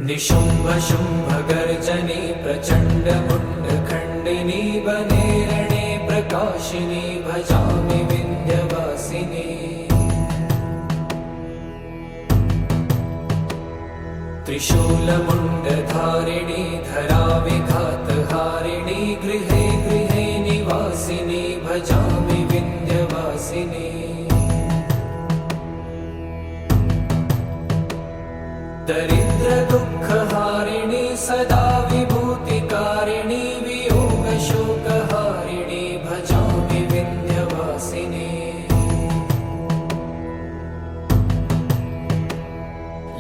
निशुम्भ शुम्भ गर्जनी प्रचण्ड मुण्ड खण्डिनी वने रणे प्रकाशिनी भजामि विन्ध्यवासिनी। त्रिशूलमुण्डधारिणी धराविघातहारिणी गृहे गृहे निवासिनी भजामि विन्ध्यवासिनी। दरिद्र दुःखहारिणी सदा विभूतिकारिणी वियोगशोकहारिणी भजामि विन्ध्यवासिनी।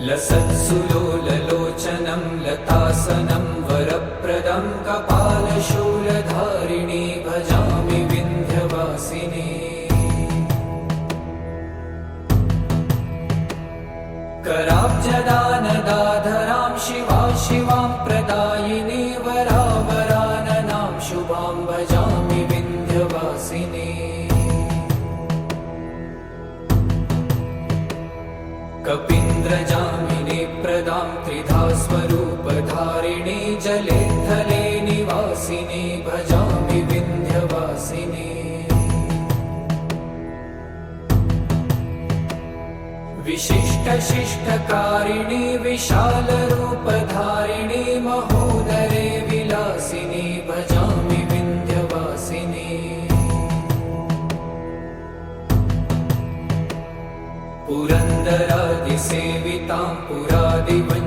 लसत्सुलोललोचनं लतासनं वरप्रदं कपालशूलधारिणी भजामि विन्ध्यवासिनी। कराब्जदानदाधरां शिवा शिवां प्रदायिनी वरावराननां शुभां भजामि विन्ध्यवासिनी। कपीन्द्रजामिनी प्रदां त्रिधा स्वरूपधारिणी जले थले निवासिनी भजामि विन्ध्यवासिनी। विशिष्टशिष्टकारिणी विशालरूपधारिणी महोदरे विलासिनी भजामि विन्ध्यवासिनी। पुरन्दरादिसेवितां पुरादिवंशखण्डितं